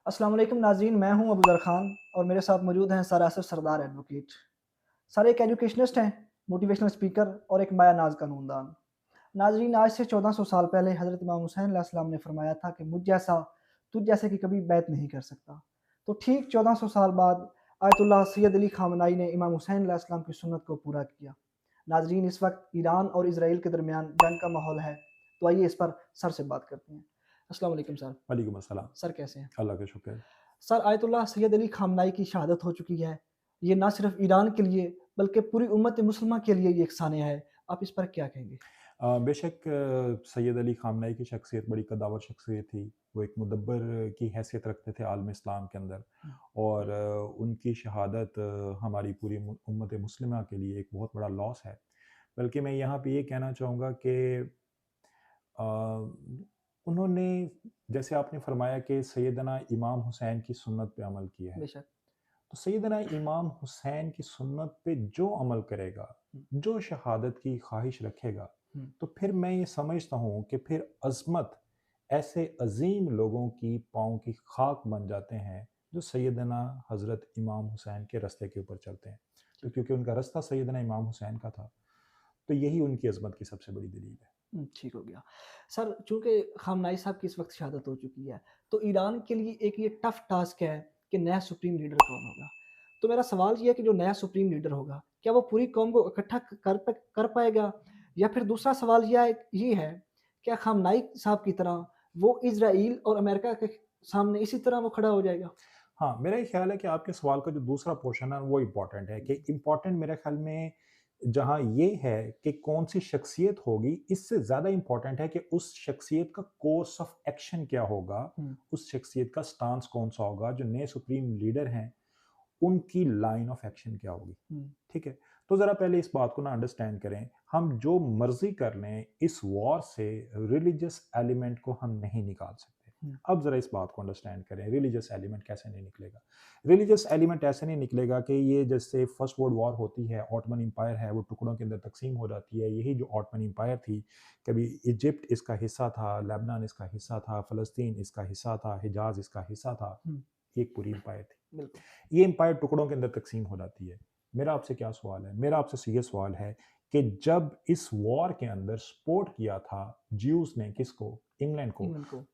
السلام علیکم ناظرین، میں ہوں ابو ذر خان اور میرے ساتھ موجود ہیں سر آصف سردار ایڈوکیٹ. سر ایک ایجوکیشنسٹ ہیں، موٹیویشنل اسپیکر اور ایک مایا ناز قانون دان. ناظرین، آج سے 1400 سال پہلے حضرت امام حسین علیہ السلام نے فرمایا تھا کہ مجھ جیسا تجھ جیسے کی کبھی بیعت نہیں کر سکتا. تو ٹھیک 1400 سال بعد آیت اللہ سید علی خامنائی نے امام حسین علیہ السلام کی سنت کو پورا کیا. ناظرین، اس وقت ایران اور اسرائیل کے درمیان جنگ کا ماحول ہے، تو آئیے اس پر سر سے بات کرتے ہیں. السلام علیکم سر. وعلیکم السلام. سر کیسے ہیں؟ اللہ کا شکر ہے. سر، آیت اللہ سید علی خامنائی کی شہادت ہو چکی ہے. یہ نہ صرف ایران کے لیے بلکہ پوری امت مسلمہ کے لیے یہ ایک سانحہ ہے. آپ اس پر کیا کہیں گے؟ بے شک سید علی خامنائی کی شخصیت بڑی قداور شخصیت تھی. وہ ایک مدبر کی حیثیت رکھتے تھے عالم اسلام کے اندر، اور ان کی شہادت ہماری پوری امت مسلمہ کے لیے ایک بہت بڑا لاس ہے. بلکہ میں یہاں پہ یہ کہنا چاہوں گا کہ انہوں نے، جیسے آپ نے فرمایا کہ سیدنا امام حسین کی سنت پہ عمل کیا ہے، بے شک. تو سیدنا امام حسین کی سنت پہ جو عمل کرے گا، جو شہادت کی خواہش رکھے گا، تو پھر میں یہ سمجھتا ہوں کہ پھر عظمت ایسے عظیم لوگوں کی پاؤں کی خاک بن جاتے ہیں جو سیدنا حضرت امام حسین کے راستے کے اوپر چلتے ہیں. تو کیونکہ ان کا راستہ سیدنا امام حسین کا تھا، تو یہی ان کی عظمت کی سب سے بڑی دلیل ہے. ٹھیک ہو گیا. سر، چونکہ خامنائی صاحب کی اس وقت شہادت ہو چکی ہے، تو ایران کے لیے ایک یہ ٹف ٹاسک ہے کہ نیا سپریم لیڈر کون ہوگا. تو میرا سوال یہ ہے کہ جو نیا سپریم لیڈر ہوگا، کیا وہ پوری قوم کو اکٹھا کر پائے گا؟ یا پھر دوسرا سوال یہ ہے کہ خامنائی صاحب کی طرح وہ اسرائیل اور امریکہ کے سامنے اسی طرح وہ کھڑا ہو جائے گا؟ ہاں، میرا یہ خیال ہے کہ آپ کے سوال کا جو دوسرا پورشن ہے وہ امپورٹنٹ ہے. کہ امپورٹنٹ میرے خیال میں جہاں یہ ہے کہ کون سی شخصیت ہوگی، اس سے زیادہ امپورٹنٹ ہے کہ اس شخصیت کا کورس آف ایکشن کیا ہوگا، اس شخصیت کا سٹانس کون سا ہوگا. جو نئے سپریم لیڈر ہیں ان کی لائن آف ایکشن کیا ہوگی. ٹھیک ہے، تو ذرا پہلے اس بات کو نہ انڈرسٹینڈ کریں. ہم جو مرضی کر لیں، اس وار سے ریلیجس ایلیمنٹ کو ہم نہیں نکال سکتے. اب ذرا اس بات کو انڈرسٹینڈ کریں، ریلیجس ایلیمنٹ کیسے نہیں نکلے گا. ریلیجس ایلیمنٹ ایسے نہیں نکلے گا کہ یہ جیسے فرسٹ ورلڈ وار ہوتی ہے، آٹمن امپائر ہے، وہ ٹکڑوں کے اندر تقسیم ہو جاتی ہے. یہی جو آٹمن امپائر تھی، کبھی ایجپٹ اس کا حصہ تھا، لیبنان اس کا حصہ تھا، فلسطین اس کا حصہ تھا، حجاز اس کا حصہ تھا. یہ ایک پوری امپائر تھی. یہ امپائر ٹکڑوں کے اندر تقسیم ہو جاتی ہے. میرا آپ سے کیا سوال ہے؟ میرا آپ سے یہ سوال ہے کہ جب اس وار کے اندر سپورٹ کیا تھا جیوز نے کس کو؟ انگلینڈ کو.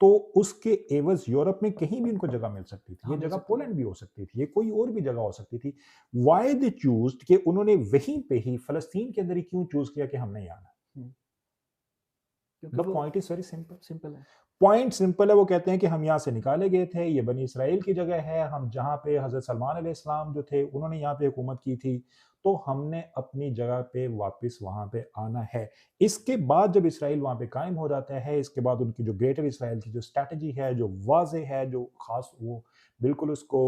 تو اس کے ایوز یورپ میں کہیں بھی ان کو جگہ مل سکتی تھی. یہ جگہ پولینڈ بھی ہو سکتی تھی، یہ کوئی اور بھی جگہ ہو سکتی تھی. وائی دے چوزڈ کہ انہوں نے وہیں پہ ہی فلسطین کے اندر ہی کیوں چوز کیا کہ ہم نہیں آنا؟ The point is very simple. Simple ہے. پوائنٹ سمپل ہے. وہ کہتے ہیں کہ ہم یہاں سے نکالے گئے تھے، یہ بنی اسرائیل کی جگہ ہے، ہم جہاں پہ حضرت سلمان علیہ السلام جو تھے انہوں نے یہاں پہ حکومت کی تھی، تو ہم نے اپنی جگہ پہ واپس وہاں پہ آنا ہے. اس کے بعد جب اسرائیل وہاں پہ قائم ہو جاتا ہے، اس کے بعد ان کی جو گریٹر اسرائیل کی جو اسٹریٹجی ہے، جو واضح ہے، جو خاص، وہ بالکل اس کو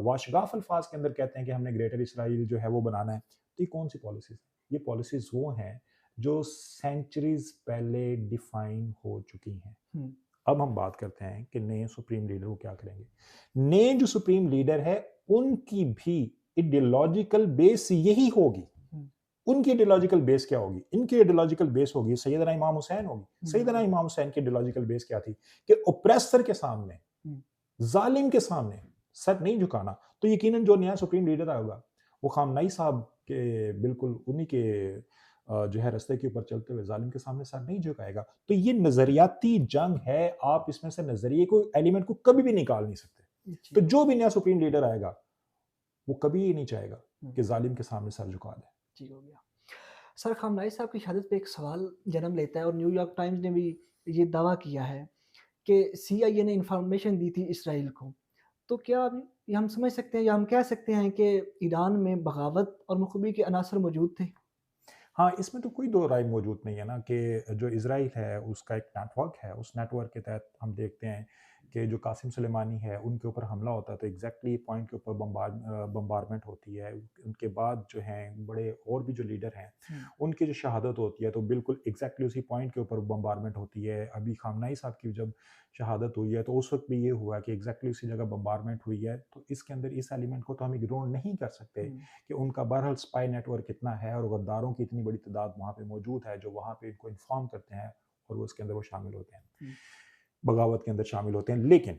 واشگاف الفاظ کے اندر کہتے ہیں کہ ہم نے گریٹر اسرائیل جو ہے وہ بنانا ہے. تو یہ کون سی پالیسیز؟ یہ پالیسیز وہ ہیں جو سینچریز پہلے ڈیفائن ہو چکی ہیں. اب ہم بات کرتے ہیں کہ نئے سپریم لیڈر کو کیا کریں گے. نئے جو سپریم لیڈر ہے ان کی بھی ایڈیولوجیکل بیس یہی ہوگی. ان کی ایڈیولوجیکل بیس کیا ہوگی؟ ان کی ایڈیولوجیکل بیس ہوگی سیدنا امام حسین ہوگی. سیدنا امام حسین کی ایڈیولوجیکل بیس کیا تھی؟ کہ اوپریسر کے سامنے، ظالم کے سامنے سر نہیں جھکانا. تو یقیناً جو نیا سپریم لیڈر آئے گا وہ خامنائی صاحب کے بالکل انہی کے جو ہے رستے کے اوپر چلتے ہوئے ظالم کے سامنے سر نہیں جھکائے گا. تو یہ نظریاتی جنگ ہے. آپ اس میں سے نظریے کو، ایلیمنٹ کو کبھی بھی نکال نہیں سکتے. تو جو بھی نیا سپریم لیڈر آئے گا وہ کبھی یہ نہیں چاہے گا کہ ظالم کے سامنے سر جھکا دے. ٹھیک ہو گیا. سر، خامنائی صاحب کی شہادت پہ ایک سوال جنم لیتا ہے، اور نیو یارک ٹائمز نے بھی یہ دعویٰ کیا ہے کہ سی آئی اے نے انفارمیشن دی تھی اسرائیل کو. تو کیا یہ ہم سمجھ سکتے ہیں یا ہم کہہ سکتے ہیں کہ ایران میں بغاوت اور مخبی کے عناصر موجود تھے؟ ہاں، اس میں تو کوئی دو رائے موجود نہیں ہے نا کہ جو اسرائیل ہے اس کا ایک نیٹ ورک ہے. اس نیٹ ورک کے تحت ہم دیکھتے ہیں کہ جو قاسم سلیمانی ہے ان کے اوپر حملہ ہوتا ہے تو ایگزیکٹلی پوائنٹ کے اوپر بمبارمنٹ ہوتی ہے. ان کے بعد جو ہیں بڑے اور بھی جو لیڈر ہیں ان کی جو شہادت ہوتی ہے تو بالکل ایگزیکٹلی اسی پوائنٹ کے اوپر بمبارمنٹ ہوتی ہے. ابھی خامنائی صاحب کی جب شہادت ہوئی ہے تو اس وقت بھی یہ ہوا کہ ایگزیکٹلی اسی جگہ بمبارمنٹ ہوئی ہے. تو اس کے اندر اس ایلیمنٹ کو تو ہم اگنور نہیں کر سکتے کہ ان کا بہرحال اسپائی نیٹ ورک کتنا ہے اور غداروں کی اتنی بڑی تعداد وہاں پہ موجود ہے جو وہاں پہ ان کو انفارم کرتے ہیں اور وہ اس کے اندر وہ شامل ہوتے ہیں، بغاوت کے اندر شامل ہوتے ہیں. لیکن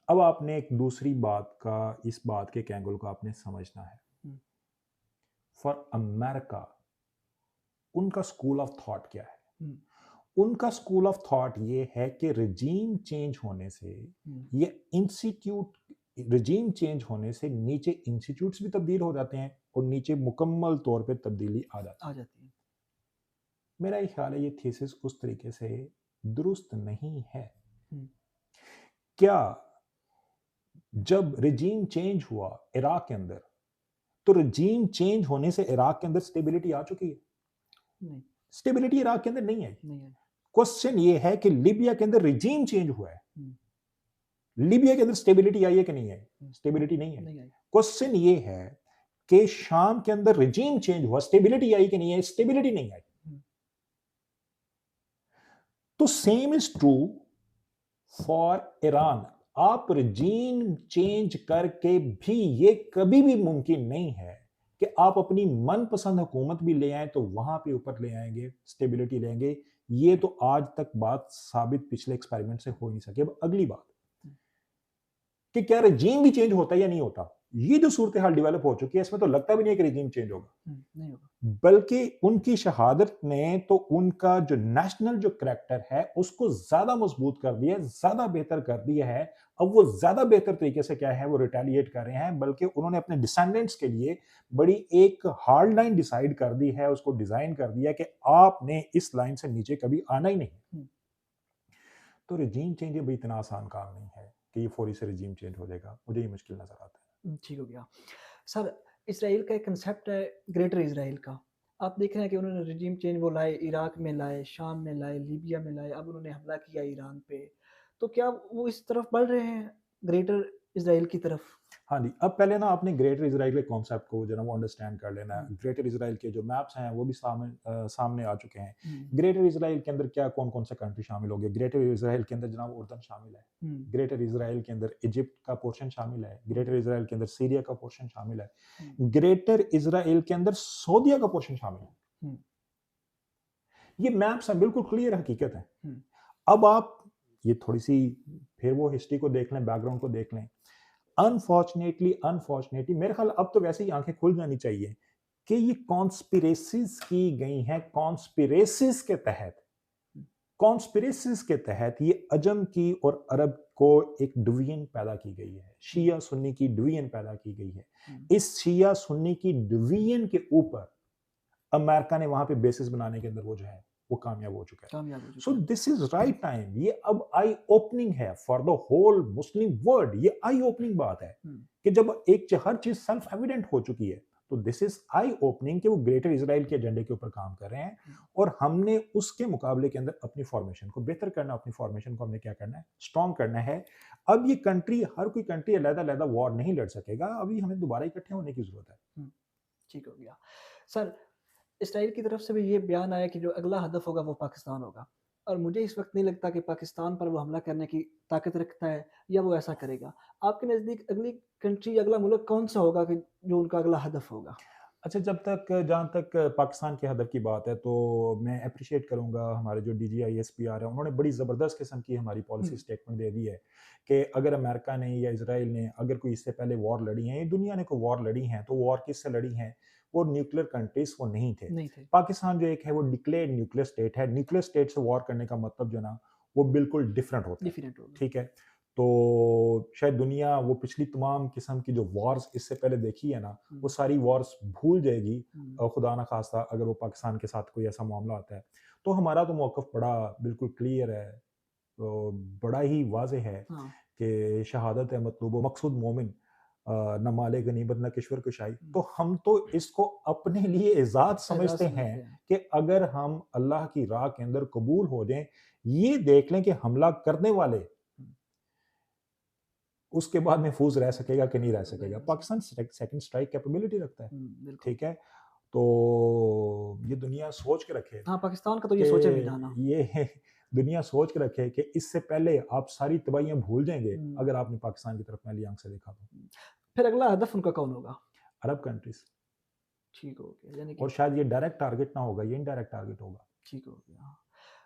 اب آپ نے ایک دوسری بات کا، اس بات کے اینگل کو آپ نے سمجھنا ہے. ہم، فار امریکہ ان کا اسکول آف تھاٹ کیا ہے؟ ہم، ان کا اسکول آف تھاٹ یہ ہے کہ رجیم چینج ہونے سے ہم، یہ انسٹیٹیوٹ، رجیم چینج ہونے سے نیچے انسٹیٹیوٹس بھی تبدیل ہو جاتے ہیں اور نیچے مکمل طور پہ تبدیلی آ جاتی ہے. آ جاتی ہے. میرا یہ خیال ہے یہ تھیسس اس طریقے سے درست نہیں ہے. ہم، کیا جب رجیم چینج ہوا عراق کے اندر تو رجیم چینج ہونے سے عراق کے اندر سٹیبلٹی آ چکی ہے؟ نہیں سٹیبلٹی عراق کے اندر نہیں آئی. نہیں آئی. کوسچن یہ ہے کہ لیبیا کے اندر رجیم چینج ہوا ہے، ہم، لیبیا کے اندر سٹیبلٹی آئی ہے کہ نہیں آئی؟ ہم، سٹیبلٹی نہیں آئی. نہیں آئی. کوسچن یہ ہے کہ شام کے اندر رجیم چینج ہوا، سٹیبلٹی آئی کہ نہیں آئی؟ سٹیبلٹی نہیں آئی. ہم، تو same is true for Iran. آپ رجیم چینج کر کے بھی یہ کبھی بھی ممکن نہیں ہے کہ آپ اپنی من پسند حکومت بھی لے آئیں تو وہاں پہ اوپر لے آئیں گے، سٹیبلٹی لیں گے. یہ تو آج تک بات ثابت پچھلے ایکسپیریمنٹ سے ہو نہیں سکے. اب اگلی بات کہ کیا رجیم بھی چینج ہوتا ہے یا نہیں ہوتا. یہ جو صورتحال ڈیولپ ہو چکی ہے اس میں تو لگتا بھی نہیں ہے کہ رجیم چینج ہوگا، نہیں ہوگا. بلکہ ان کی شہادت نے تو ان کا جو نیشنل جو کریکٹر ہے اس کو زیادہ مضبوط کر دیا ہے، زیادہ بہتر کر دیا ہے. اب وہ زیادہ بہتر طریقے سے کیا ہے وہ ریٹیلیٹ کر رہے ہیں، بلکہ انہوں نے اپنے ڈسینڈنٹس کے لیے بڑی ایک ہارڈ لائن ڈیسائیڈ کر دی ہے، اس کو ڈیزائن کر دیا کہ آپ نے اس لائن سے نیچے کبھی آنا ہی نہیں. تو رجیم چینج بھی اتنا آسان کام نہیں ہے کہ یہ فوری سے رجیم چینج ہو جائے گا. مجھے یہ مشکل نظر آتا ہے. ٹھیک ہو گیا. سر اسرائیل کا ایک کنسیپٹ ہے گریٹر اسرائیل کا. آپ دیکھ رہے ہیں کہ انہوں نے رجیم چینج وہ لائے، عراق میں لائے، شام میں لائے، لیبیا میں لائے، اب انہوں نے حملہ کیا ایران پہ. تو کیا وہ اس طرف بڑھ رہے ہیں گریٹر اسرائیل کی طرف؟ ہاں جی. اب پہلے نا آپ نے گریٹر اسرائیل کے کانسیپٹ کو جو نا وہ انڈرسٹینڈ کر لینا ہے. ہم، گریٹر اسرائیل کے جو میپس ہیں وہ بھی سامنے آ چکے ہیں. ہم، گریٹر اسرائیل کے اندر کیا کون کون سے کنٹری شامل ہو گئے؟ گریٹر اسرائیل کے اندر جناب اردن شامل ہے، ہم، گریٹر اسرائیل کے اندر ایجپٹ کا پورشن شامل ہے، گریٹر اسرائیل کے اندر سیریا کا پورشن شامل ہے، ہم، گریٹر اسرائیل کے اندر سعودیہ کا پورشن شامل ہے. ہم، یہ میپس ہیں، بالکل کلیئر حقیقت ہے. ہم، اب آپ یہ تھوڑی سی پھر وہ ہسٹری کو دیکھ لیں، بیک گراؤنڈ کو دیکھ لیں. انفارچونیٹلی میرے خیال اب تو ویسے ہی آنکھیں کھل جانی چاہیے کہ یہ کانسپیریسیز کی گئی ہیں. کانسپیریسیز کے تحت یہ عجم کی اور عرب کو ایک ڈویژن پیدا کی گئی ہے، شیعہ سنی کی ڈویژن پیدا کی گئی ہے. ہم، اس شیعہ سنی کی ڈویژن کے اوپر امریکہ نے وہاں پہ بیسس بنانے کے اندر وہ جو ہے وہ کامیاب ہو چکا ہے. کامیاب ہو سو چکا ہے. دس از رائٹ ٹائم. یہ اب آئی اوپننگ ہے for the whole Muslim world. یہ آئی اوپننگ بات ہے ہم، کہ جب ایک ہر چیز سیلف ایویڈنٹ ہو چکی ہے تو دس از آئی اوپننگ کہ وہ گریٹر اسرائیل کے ایجنڈے کے اوپر کام کر رہے ہیں اور ہم نے اس کے مقابلے کے اندر اپنی فارمیشن کو بہتر کرنا، اپنی فارمیشن کو ہم نے کیا کرنا ہے اسٹرانگ کرنا ہے. اب یہ کنٹری، ہر کوئی کنٹری علیحدہ علیحدہ وار نہیں لڑ سکے گا. ابھی ہمیں دوبارہ اکٹھے ہونے کی ضرورت ہے. ٹھیک ہو گیا. سر اسرائیل کی طرف سے بھی یہ بیان آیا کہ جو اگلا ہدف ہوگا وہ پاکستان ہوگا، اور مجھے اس وقت نہیں لگتا کہ پاکستان پر وہ حملہ کرنے کی طاقت رکھتا ہے یا وہ ایسا کرے گا. آپ کے نزدیک اگلی کنٹری، اگلا ملک کون سا ہوگا کہ جو ان کا اگلا ہدف ہوگا؟ اچھا، جہاں تک پاکستان کے ہدف کی بات ہے تو میں اپریشیٹ کروں گا ہمارے جو D G I S P R ہیں، انہوں نے بڑی زبردست قسم کی ہماری پالیسی سٹیٹمنٹ دے دی ہے کہ اگر امریکہ نے یا اسرائیل نے اگر کوئی اس سے پہلے وار لڑی ہیں، دنیا نے کوئی وار لڑی ہیں، تو وار کس سے لڑی ہیں؟ وہ نیوکلیر کنٹریز وہ نہیں تھے. پاکستان جو ایک ہے وہ ڈکلیئرڈ نیوکلیر اسٹیٹ ہے. نیوکلیر اسٹیٹ سے وار کرنے کا مطلب جو نا وہ بالکل ڈفرینٹ ہوتا ہے. ٹھیک ہے. تو شاید دنیا وہ پچھلی تمام قسم کی جو وارز اس سے پہلے دیکھی ہے نا وہ ساری وارز بھول جائے گی خدا نہ خواستہ اگر وہ پاکستان کے ساتھ کوئی ایسا معاملہ آتا ہے. تو ہمارا تو موقف بڑا بالکل کلیئر ہے، بڑا ہی واضح ہے کہ شہادت ہے مطلوب و مقصود مومن، نہ مال غنیمت نہ کشور کشائی. تو ہم تو اس کو اپنے لیے اعزاز سمجھتے ہیں کہ اگر ہم اللہ کی راہ کے اندر قبول ہو جائیں. یہ دیکھ لیں کہ حملہ کرنے والے اس کے بعد محفوظ رہ سکے گا کہ نہیں رہ سکے گا. پاکستان سیکنڈ اسٹرائک کیپیبلٹی رکھتا ہے. ٹھیک ہے. تو یہ دنیا سوچ کے رکھے، ہاں پاکستان کا تو یہ سوچے بھی جانا، یہ دنیا سوچ کے رکھے کہ اس سے پہلے آپ ساری تباہیاں بھول جائیں گے اگر آپ نے پاکستان کی طرف پہلی آنکھ سے دیکھا تو. پھر اگلا ہدف ان کا کون ہوگا؟ عرب کنٹریز. ٹھیک ہو گیا. یعنی اور شاید یہ ڈائریکٹ ٹارگٹ نہ ہوگا، یہ انڈائریکٹ ٹارگٹ ہوگا. ٹھیک ہو گیا.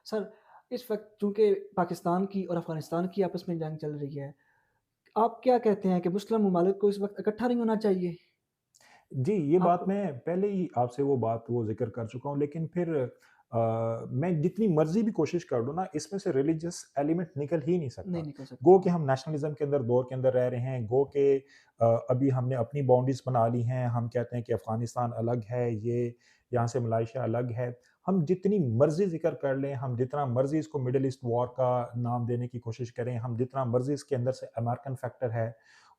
سر اس وقت چونکہ پاکستان کی اور افغانستان کی آپس میں جنگ چل رہی ہے، آپ کیا کہتے ہیں کہ مسلم ممالک کو اس وقت اکٹھا نہیں ہونا چاہیے؟ جی، یہ آپ بات میں پہلے ہی آپ سے وہ ذکر کر چکا ہوں، لیکن پھر میں جتنی مرضی بھی کوشش کر لوں نا، اس میں سے ریلیجیس ایلیمنٹ نکل ہی نہیں سکتا۔ نہیں نکل گو سکتا۔ کہ ہم نیشنلزم کے دور کے اندر رہ رہے ہیں، گو کہ ابھی ہم نے اپنی باؤنڈریز بنا لی ہیں، ہم کہتے ہیں کہ افغانستان الگ ہے، یہ یہاں سے ملائیشیا الگ ہے۔ ہم جتنی مرضی ذکر کر لیں، ہم جتنا مرضی اس کو مڈل ایسٹ وار کا نام دینے کی کوشش کریں، ہم جتنا مرضی اس کے اندر سے امریکن فیکٹر ہے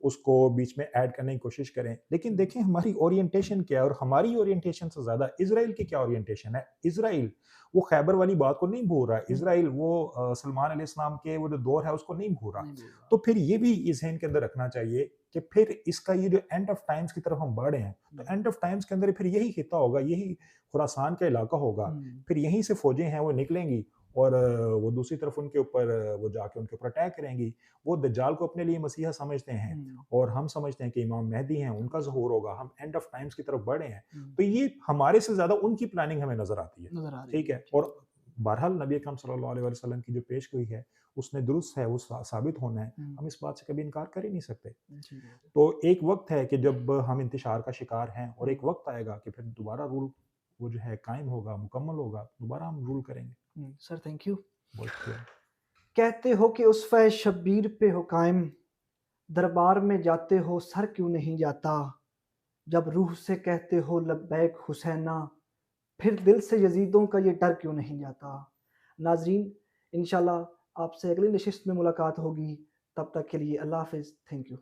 اس کو بیچ میں ایڈ کرنے کی کوشش کریں، لیکن دیکھیں ہماری اورینٹیشن کیا ہے، اور ہماری اورینٹیشن سے زیادہ اسرائیل کی کیا اورینٹیشن ہے۔ اسرائیل وہ خیبر والی بات کو نہیں بھول رہا ہے، اسرائیل وہ سلمان علیہ السلام کے وہ جو دور ہے اس کو نہیں بھول رہا۔ نہیں بول رہا۔ تو پھر یہ بھی یہ ذہن کے اندر رکھنا چاہیے کہ پھر اس کا یہ جو اینڈ آف ٹائمز کی طرف ہم بڑھ رہے ہیں، تو اینڈ آف ٹائمز کے اندر پھر یہی خطہ ہوگا، یہی خراسان کا علاقہ ہوگا، پھر یہیں سے فوجیں ہیں وہ نکلیں گی، اور وہ دوسری طرف ان کے اوپر وہ جا کے ان کے اوپر اٹیک کریں گی۔ وہ دجال کو اپنے لیے مسیحا سمجھتے ہیں، اور ہم سمجھتے ہیں کہ امام مہدی ہیں، ان کا ظہور ہوگا، ہم اینڈ آف ٹائمز کی طرف بڑھے ہیں۔ تو یہ ہمارے سے زیادہ ان کی پلاننگ ہمیں نظر آتی ہے، نظر آ رہی ٹھیک ہے۔ اور بہرحال نبی اکرم صلی اللہ علیہ وسلم کی جو پیش گوئی ہے اس نے درست ہے، وہ ثابت ہونا ہے، ہم اس بات سے کبھی انکار کر ہی نہیں سکتے۔ تو ایک وقت ہے کہ جب ہم انتشار کا شکار ہیں، اور ایک وقت آئے گا کہ پھر دوبارہ رول وہ جو ہے قائم ہوگا، مکمل ہوگا، دوبارہ ہم رول کریں گے۔ Sir thank you. بہت شکریہ۔ کہتے ہو کہ اسوہ شبیر پہ ہو قائم، دربار میں جاتے ہو سر کیوں نہیں جاتا، جب روح سے کہتے ہو لبیک حسینہ، پھر دل سے یزیدوں کا یہ ڈر کیوں نہیں جاتا۔ ناظرین، انشاءاللہ آپ سے اگلی نشست میں ملاقات ہوگی، تب تک کے لیے اللہ حافظ، تھینک یو۔